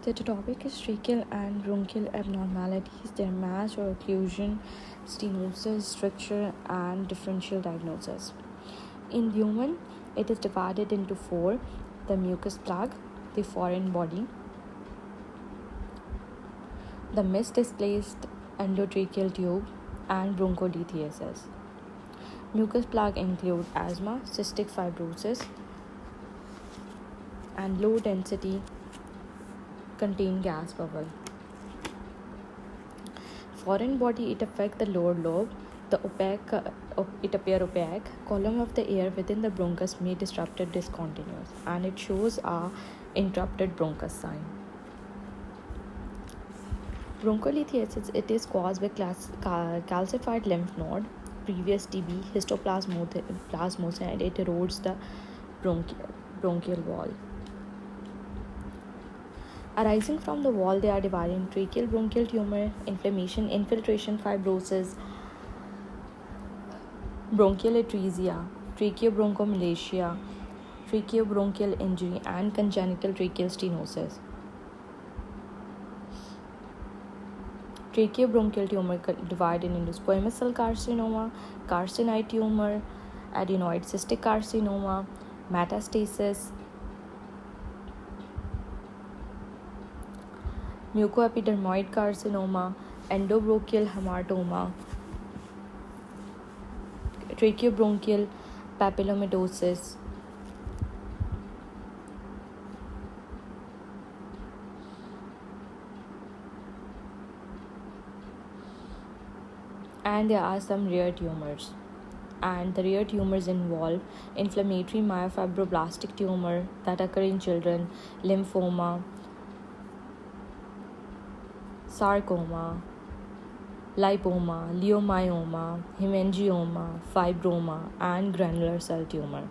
So the topic is tracheal and bronchial abnormalities, their mass or occlusion, stenosis, structure, and differential diagnosis. In human, it is divided into four: the mucus plug, the foreign body, the misdisplaced endotracheal tube, and bronchodiathesis. Mucus plug include asthma, cystic fibrosis, and low density contained gas bubble. Foreign body, it affects the lower lobe. The it appear opaque. Column of the air within the bronchus may disrupted discontinuous, and it shows a interrupted bronchus sign. Bronchodiathesis, it is caused by calcified lymph node, previous TB, histoplasmosis, and it erodes the bronchial wall. Arising from the wall, they are divided into tracheal bronchial tumor, inflammation, infiltration, fibrosis, bronchial atresia, tracheobronchomalacia, tracheobronchial injury, and congenital tracheal stenosis. Tracheobronchial tumor divided into squamous cell carcinoma, carcinoid tumor, adenoid cystic carcinoma, metastasis, mucoepidermoid carcinoma, endobronchial hematoma, tracheobronchial papillomatosis, and there are some rare tumors. And the rare tumors involve inflammatory myofibroblastic tumor that occur in children, lymphoma, sarcoma, lipoma, leiomyoma, hemangioma, fibroma, and granular cell tumor.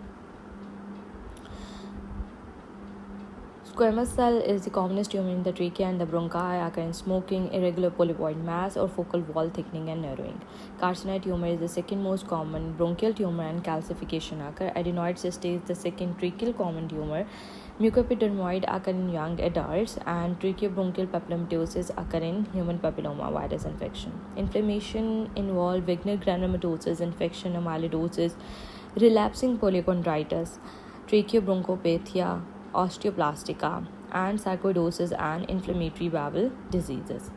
Squamous cell is the commonest tumor in the trachea and the bronchi, occur in smoking, irregular polypoid mass, or focal wall thickening and narrowing. Carcinoid tumor is the second most common bronchial tumor and calcification occur. Adenoid cystic is the second tracheal common tumor. Mucoepidermoid occur in young adults, and tracheobronchial papillomatosis occur in human papilloma virus infection. Inflammation involves Wegener granulomatosis, infection, amyloidosis, relapsing polychondritis, tracheobronchopathia, osteoplastica, and sarcoidosis and inflammatory bowel diseases.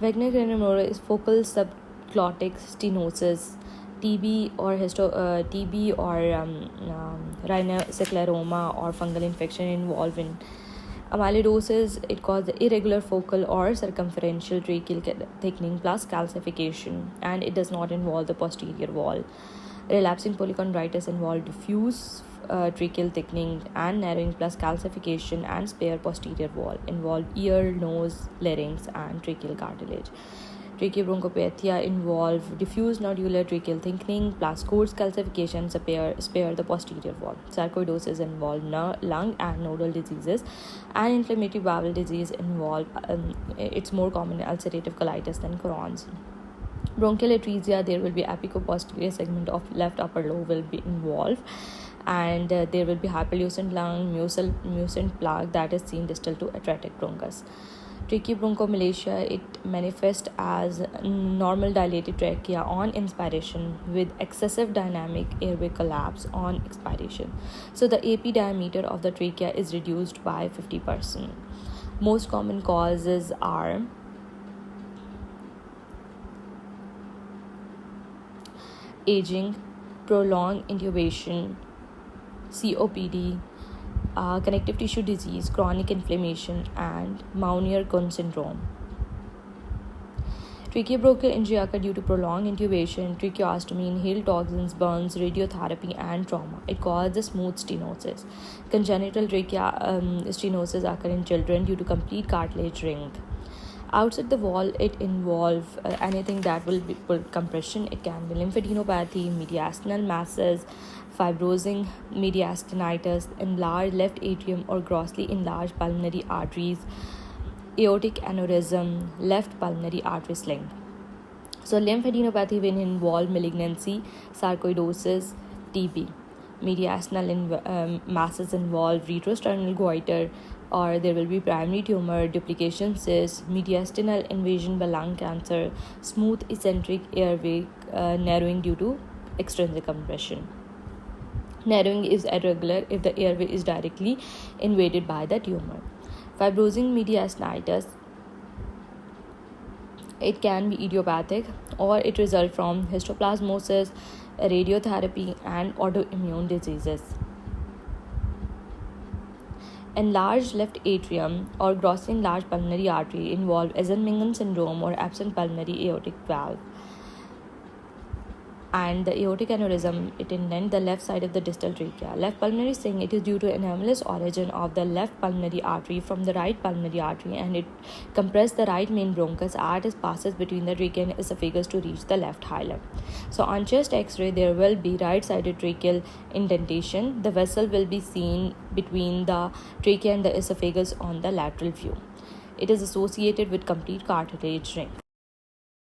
Wegener granuloma is focal subglottic stenosis, TB or rhinoscleroma or fungal infection involving amyloidosis. It causes irregular focal or circumferential tracheal thickening plus calcification, and it does not involve the posterior wall. Relapsing polychondritis involves diffuse tracheal thickening and narrowing plus calcification, and spare posterior wall involve ear, nose, larynx, and tracheal cartilage. Tracheobronchopathia involve diffuse nodular tracheal thickening plus coarse calcification, spare the posterior wall. Sarcoidosis involve lung and nodal diseases, and inflammatory bowel disease involve it's more common in ulcerative colitis than Crohn's. Bronchial atresia, there will be apico-posterior segment of left upper lobe will be involved, and there will be hyperlucent lung, mucin plug that is seen distal to atretic bronchus. Tracheobronchomalacia, it manifests as normal dilated trachea on inspiration with excessive dynamic airway collapse on expiration. So the AP diameter of the trachea is reduced by 50%. Most common causes are aging, prolonged intubation, COPD, connective tissue disease, chronic inflammation, and Meunier-Kuhn syndrome. Tracheobronchial injury occurs due to prolonged intubation, tracheostomy, inhaled toxins, burns, radiotherapy, and trauma. It causes smooth stenosis. Congenital trachea stenosis occur in children due to complete cartilage ring. Outside the wall, it involves anything that will be compression. It can be lymphadenopathy, mediastinal masses, fibrosing mediastinitis, enlarged left atrium or grossly enlarged pulmonary arteries, aortic aneurysm, left pulmonary artery sling. So lymphadenopathy will involve malignancy, sarcoidosis, TB. Mediastinal masses involve retrosternal goiter, or there will be primary tumor, duplication cyst, mediastinal invasion by lung cancer, smooth eccentric airway narrowing due to extrinsic compression. Narrowing is irregular if the airway is directly invaded by the tumor. Fibrosing mediastinitis, it can be idiopathic or it results from histoplasmosis, radiotherapy, and autoimmune diseases. Enlarged left atrium or grossing large pulmonary artery involve Eisenmenger syndrome or absent pulmonary aortic valve. And the aortic aneurysm, it indents the left side of the distal trachea. Left pulmonary sting, it is due to anomalous origin of the left pulmonary artery from the right pulmonary artery, and it compresses the right main bronchus as it passes between the trachea and esophagus to reach the left hilum. So on chest x-ray, there will be right-sided tracheal indentation. The vessel will be seen between the trachea and the esophagus on the lateral view. It is associated with complete cartilage ring.